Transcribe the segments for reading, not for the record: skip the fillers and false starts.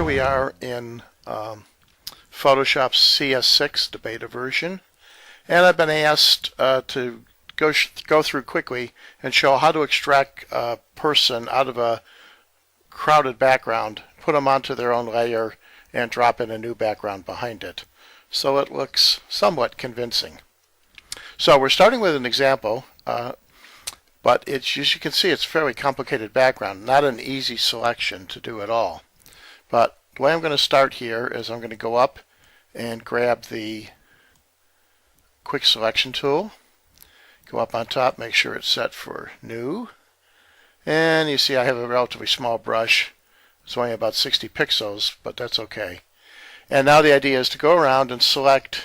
we are in Photoshop's CS6, the beta version, and I've been asked to go through quickly and show how to extract a person out of a crowded background, put them onto their own layer, and drop in a new background behind it. So it looks somewhat convincing. So we're starting with an example, but it's, as you can see, it's a fairly complicated background, not an easy selection to do at all. But the way I'm going to start here is I'm going to go up and grab the quick selection tool, go up on top, make sure it's set for new, and you see I have a relatively small brush. It's only about 60 pixels, but that's okay. And now the idea is to go around and select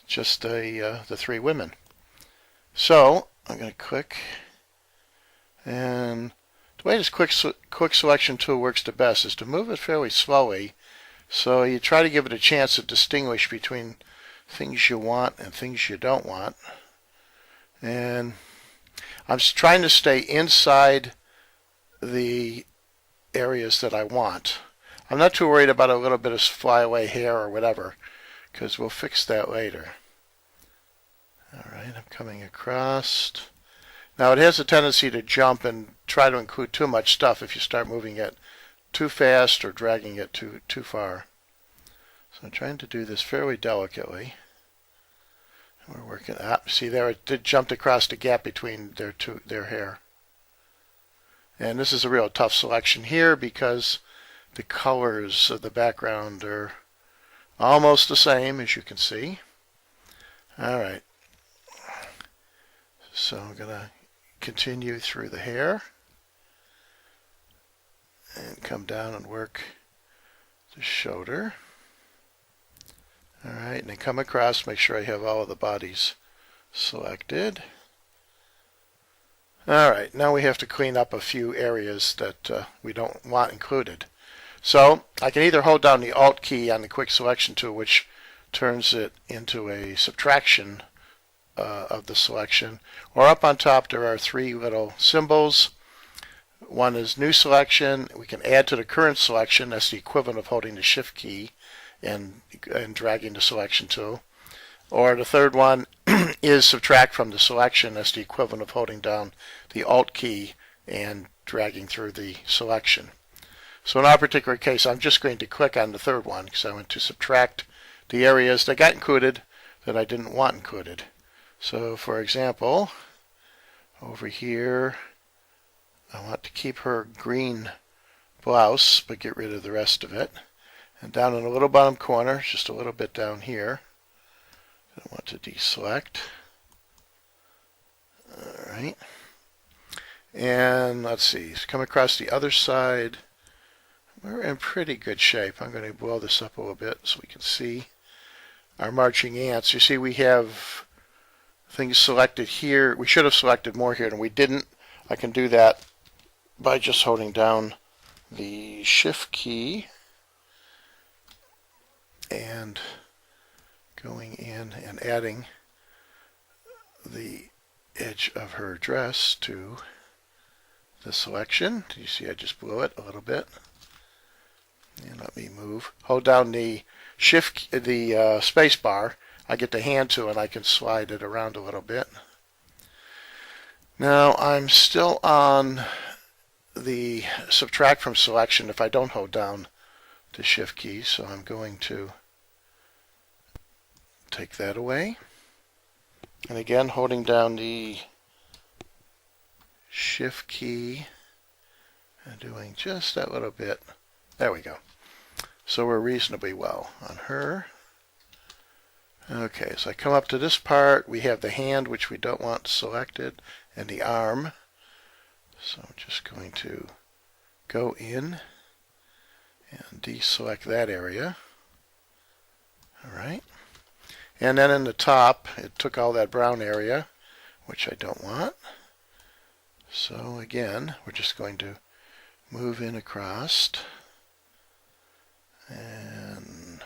just the three women. So I'm going to click, and the way this quick selection tool works the best is to move it fairly slowly, so you try to give it a chance to distinguish between things you want and things you don't want. And I'm trying to stay inside the areas that I want. I'm not too worried about a little bit of flyaway hair or whatever, because we'll fix that later. Alright, I'm coming across. Now it has a tendency to jump and try to include too much stuff if you start moving it too fast or dragging it too far. So I'm trying to do this fairly delicately. We're working up. See there, it did jump across the gap between their hair. And this is a real tough selection here because the colors of the background are almost the same, as you can see. Alright. So I'm going to continue through the hair and come down and work the shoulder. Alright, and then come across, make sure I have all of the bodies selected. Alright, now we have to clean up a few areas that we don't want included. So I can either hold down the Alt key on the quick selection tool, which turns it into a subtraction of the selection, or up on top there are three little symbols. One is new selection. We can add to the current selection. That's the equivalent of holding the shift key and dragging the selection tool. Or the third one is subtract from the selection. That's the equivalent of holding down the Alt key and dragging through the selection. So in our particular case, I'm just going to click on the third one because I want to subtract the areas that got included that I didn't want included. So for example, over here, I want to keep her green blouse, but get rid of the rest of it. And down in the little bottom corner, just a little bit down here, I want to deselect. Alright. And let's see, come across the other side. We're in pretty good shape. I'm going to blow this up a little bit so we can see our marching ants. You see we have things selected here. We should have selected more here and we didn't. I can do that by just holding down the shift key and going in and adding the edge of her dress to the selection. Do you see I just blew it a little bit? And let me move. Hold down the shift, the space bar. I get the hand to it and I can slide it around a little bit. Now I'm still on the subtract from selection if I don't hold down the shift key, so I'm going to take that away. And again, holding down the shift key and doing just that little bit. There we go. So we're reasonably well on her. Okay, so I come up to this part. We have the hand, which we don't want selected, and the arm. So I'm just going to go in and deselect that area. Alright. And then in the top, it took all that brown area, which I don't want. So again, we're just going to move in across and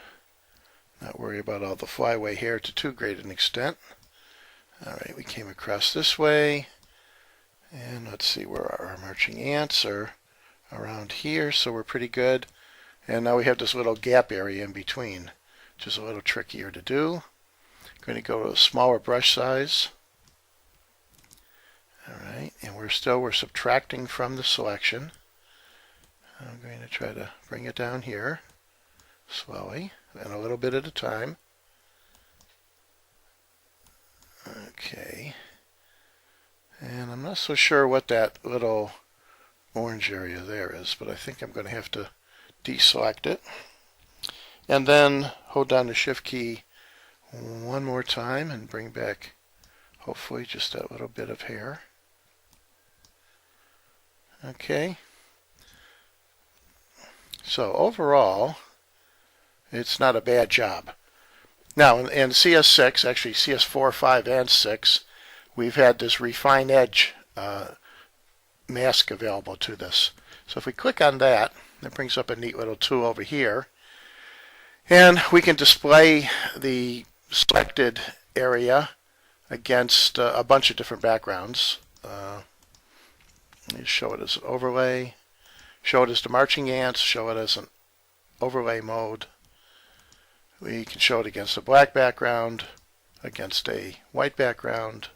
not worry about all the flyaway hair to too great an extent. Alright, we came across this way, and let's see where our marching ants are around here, so we're pretty good. And now we have this little gap area in between, which is a little trickier to do. I'm going to go to a smaller brush size. Alright, and we're subtracting from the selection. I'm going to try to bring it down here slowly and a little bit at a time. Okay. And I'm not so sure what that little orange area there is, but I think I'm going to have to deselect it. And then hold down the Shift key one more time and bring back hopefully just that little bit of hair. Okay. So overall, it's not a bad job. Now in CS6, actually CS4, 5, and 6, we've had this Refine Edge mask available to this. So if we click on that, it brings up a neat little tool over here. And we can display the selected area against a bunch of different backgrounds. Let me show it as an overlay, show it as the marching ants, show it as an overlay mode. We can show it against a black background, against a white background,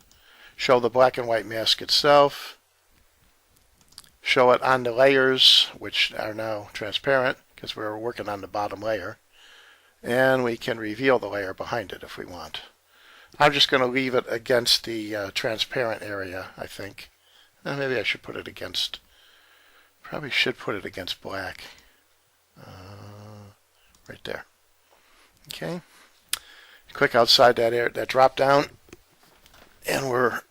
show the black and white mask itself, show it on the layers, which are now transparent because we're working on the bottom layer, and we can reveal the layer behind it if we want. I'm just going to leave it against the transparent area, I think. Maybe I should put it against, probably should put it against black. Right there. Okay. Click outside that drop down, and we're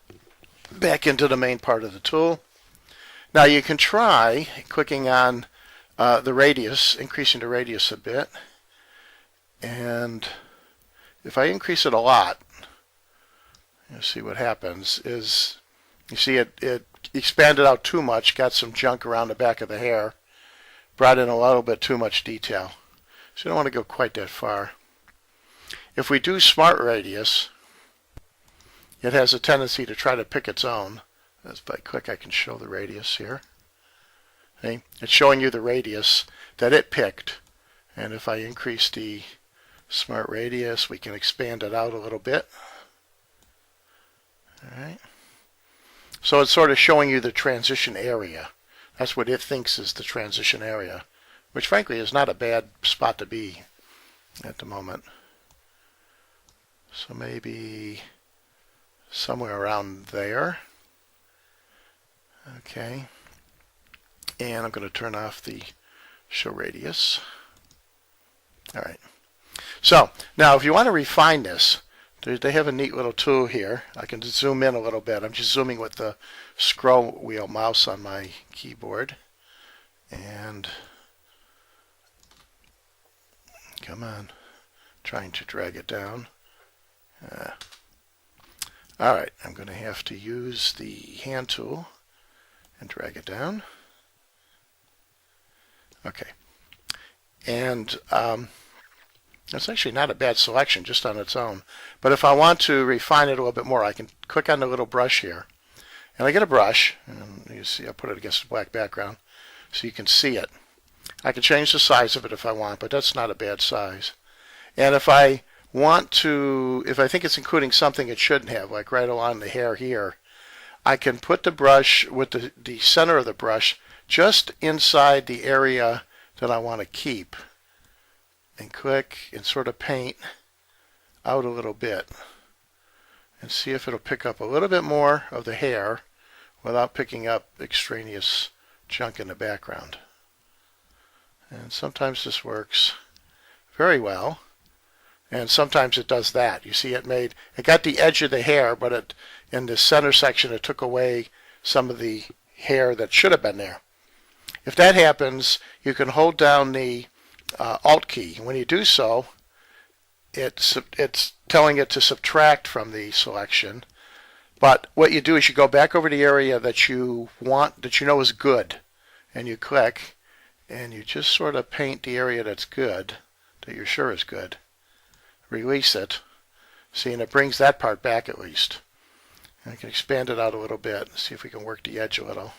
back into the main part of the tool. Now you can try clicking on the radius, increasing the radius a bit, and if I increase it a lot, you'll see what happens is you see it expanded out too much, got some junk around the back of the hair, brought in a little bit too much detail. So you don't want to go quite that far. If we do Smart Radius, it has a tendency to try to pick its own. As by click, I can show the radius here. See? It's showing you the radius that it picked. And if I increase the Smart Radius, we can expand it out a little bit. All right. So it's sort of showing you the transition area. That's what it thinks is the transition area, which frankly is not a bad spot to be at the moment. So maybe somewhere around there. Okay. And I'm going to turn off the show radius. All right. So now if you want to refine this, they have a neat little tool here. I can zoom in a little bit. I'm just zooming with the scroll wheel mouse on my keyboard. And come on, trying to drag it down. All right, I'm going to have to use the hand tool and drag it down. Okay. And that's actually not a bad selection just on its own. But if I want to refine it a little bit more, I can click on the little brush here. And I get a brush, and you see I put it against a black background so you can see it. I can change the size of it if I want, but that's not a bad size. And if I want to, if I think it's including something it shouldn't have, like right along the hair here, I can put the brush with the center of the brush just inside the area that I want to keep. And click and sort of paint out a little bit and see if it'll pick up a little bit more of the hair without picking up extraneous junk in the background. And sometimes this works very well, and sometimes it does that. You see it got the edge of the hair, but in the center section it took away some of the hair that should have been there. If that happens, you can hold down the Alt key. When you do so, it's telling it to subtract from the selection. But what you do is you go back over the area that you want, that you know is good, and you click, and you just sort of paint the area that's good, that you're sure is good. Release it. See, and it brings that part back at least. And I can expand it out a little bit, see if we can work the edge a little.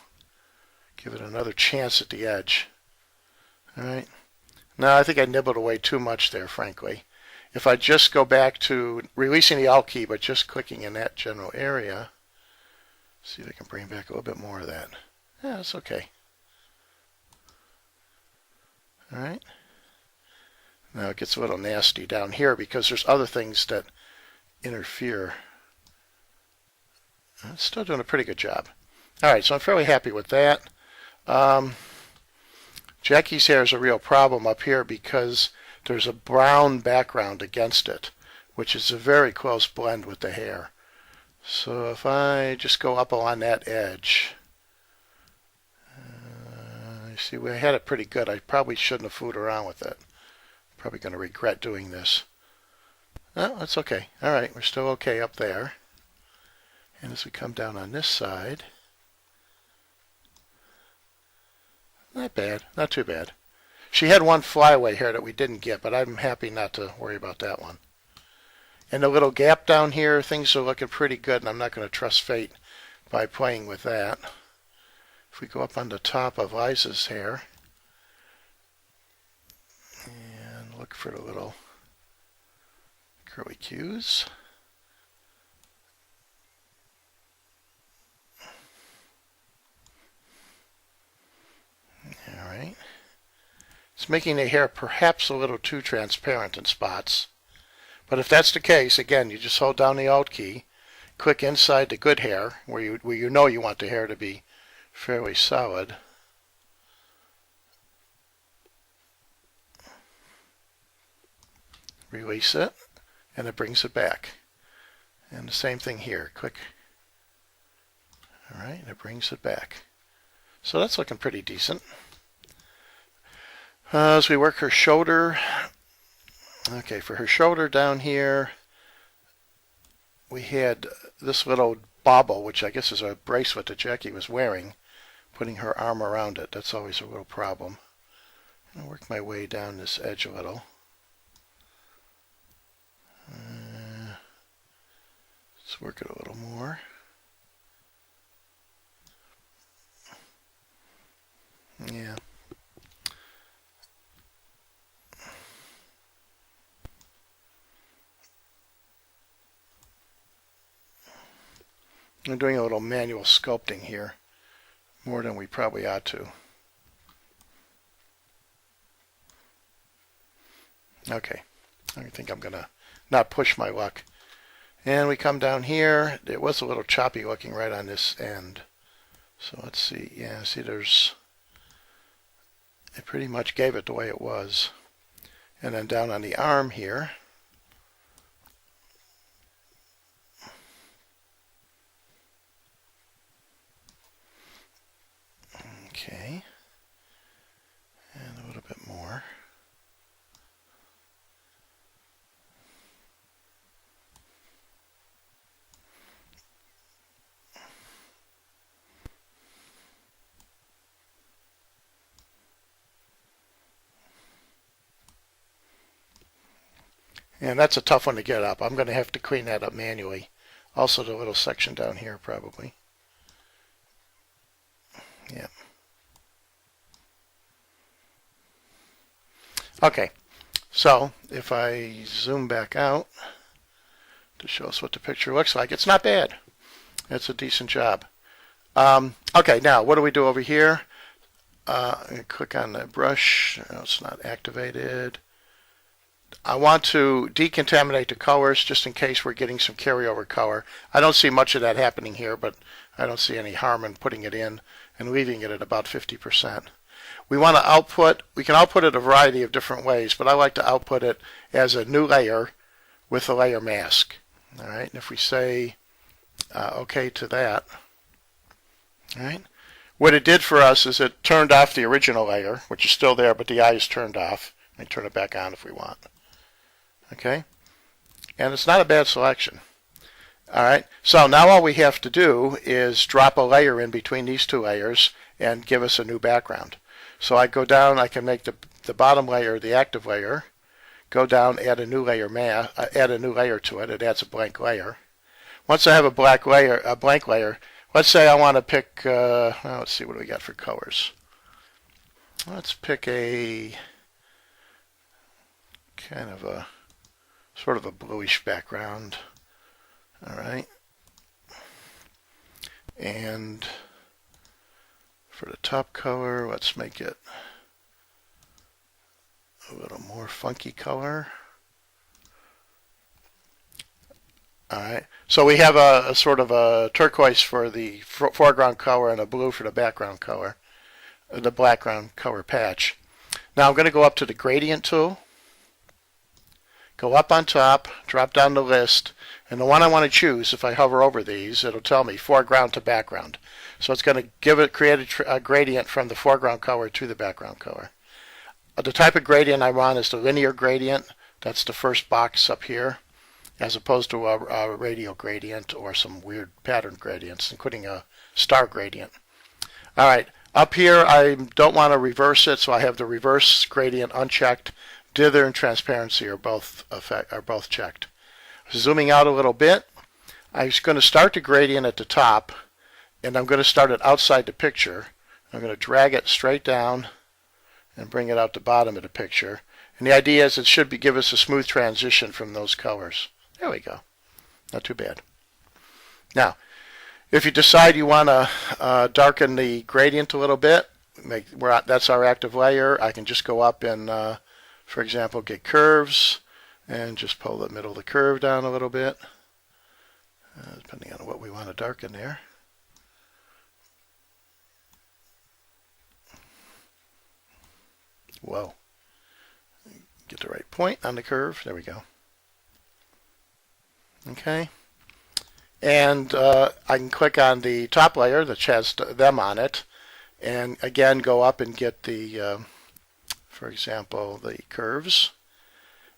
Give it another chance at the edge. All right. No, I think I nibbled away too much there, frankly. If I just go back to releasing the Alt key, but just clicking in that general area, see if I can bring back a little bit more of that. Yeah, that's okay. All right. Now it gets a little nasty down here because there's other things that interfere. It's still doing a pretty good job. All right, so I'm fairly happy with that. Jackie's hair is a real problem up here because there's a brown background against it, which is a very close blend with the hair. So if I just go up along that edge, you see we had it pretty good. I probably shouldn't have fooled around with it. Probably going to regret doing this. No, that's okay. All right, we're still okay up there. And as we come down on this side, not bad, not too bad. She had one flyaway hair that we didn't get, but I'm happy not to worry about that one. And the little gap down here, things are looking pretty good, and I'm not going to trust fate by playing with that. If we go up on the top of Liza's hair and look for the little curly cues. All right. It's making the hair perhaps a little too transparent in spots. But if that's the case, again, you just hold down the Alt key, click inside the good hair, where you know you want the hair to be fairly solid. Release it, and it brings it back. And the same thing here. Click. All right, and it brings it back. So that's looking pretty decent. As we work her shoulder, okay, for her shoulder down here, we had this little bauble, which I guess is a bracelet that Jackie was wearing, putting her arm around it. That's always a little problem. I'll work my way down this edge a little. Let's work it a little more. Yeah. I'm doing a little manual sculpting here, more than we probably ought to. Okay, I think I'm going to not push my luck. And we come down here. It was a little choppy looking right on this end. So let's see. Yeah, see there's... It pretty much gave it the way it was. And then down on the arm here, okay, and a little bit more. And that's a tough one to get up. I'm going to have to clean that up manually. Also the little section down here probably. Yeah. Okay, so if I zoom back out to show us what the picture looks like, it's not bad. It's a decent job. Okay, now what do we do over here? Click on the brush. No, it's not activated. I want to decontaminate the colors just in case we're getting some carryover color. I don't see much of that happening here, but I don't see any harm in putting it in and leaving it at about 50%. We want to output, we can output it a variety of different ways, but I like to output it as a new layer with a layer mask. All right, and if we say OK to that, all right, what it did for us is it turned off the original layer, which is still there, but the eye is turned off. We turn it back on if we want. Okay, and it's not a bad selection. All right, so now all we have to do is drop a layer in between these two layers and give us a new background. So I go down, I can make the bottom layer the active layer, go down, add a new layer to it. It adds a blank layer. Once I have a blank layer, let's say I want to pick, let's see what do we got for colors. Let's pick a kind of a sort of a bluish background. All right. And for the top color, let's make it a little more funky color. All right. So we have a sort of a turquoise for the foreground color and a blue for the background color, the background color patch. Now I'm going to go up to the gradient tool, go up on top, drop down the list, and the one I want to choose, if I hover over these, it'll tell me foreground to background. So it's going to create a gradient from the foreground color to the background color. The type of gradient I want is the linear gradient. That's the first box up here, as opposed to a radial gradient or some weird pattern gradients, including a star gradient. All right, up here I don't want to reverse it, so I have the reverse gradient unchecked. Dither and transparency are both checked. Zooming out a little bit, I'm going to start the gradient at the top, and I'm going to start it outside the picture. I'm going to drag it straight down and bring it out the bottom of the picture. And the idea is it should give us a smooth transition from those colors. There we go. Not too bad. Now, if you decide you want to darken the gradient a little bit, that's our active layer. I can just go up and, for example, get curves and just pull the middle of the curve down a little bit, depending on what we want to darken there. Whoa. Get the right point on the curve. There we go. Okay. And I can click on the top layer that has them on it, and again go up and get the, for example, the curves.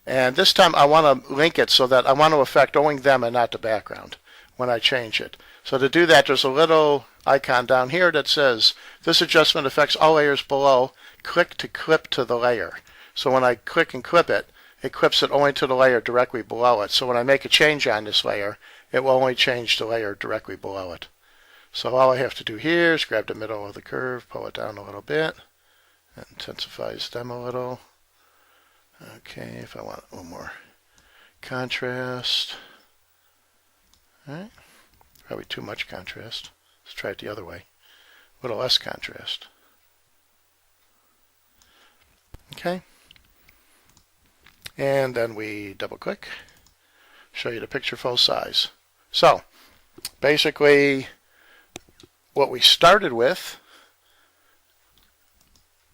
And this time I want to link it so that I want to affect only them and not the background when I change it. So to do that, there's a little icon down here that says, this adjustment affects all layers below. Click to clip to the layer. So when I click and clip it, it clips it only to the layer directly below it. So when I make a change on this layer, it will only change the layer directly below it. So all I have to do here is grab the middle of the curve, pull it down a little bit, and intensifies them a little. Okay, if I want a little more contrast. All right, probably too much contrast. Let's try it the other way. A little less contrast. Okay. And then we double click, show you the picture full size. So basically what we started with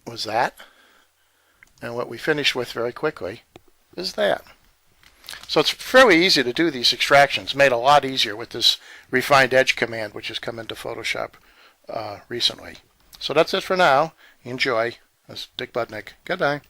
was that, and what we finished with very quickly is that. So it's fairly easy to do these extractions, made a lot easier with this refined edge command, which has come into Photoshop recently. So that's it for now. Enjoy. That's Dick Budnick. Goodbye.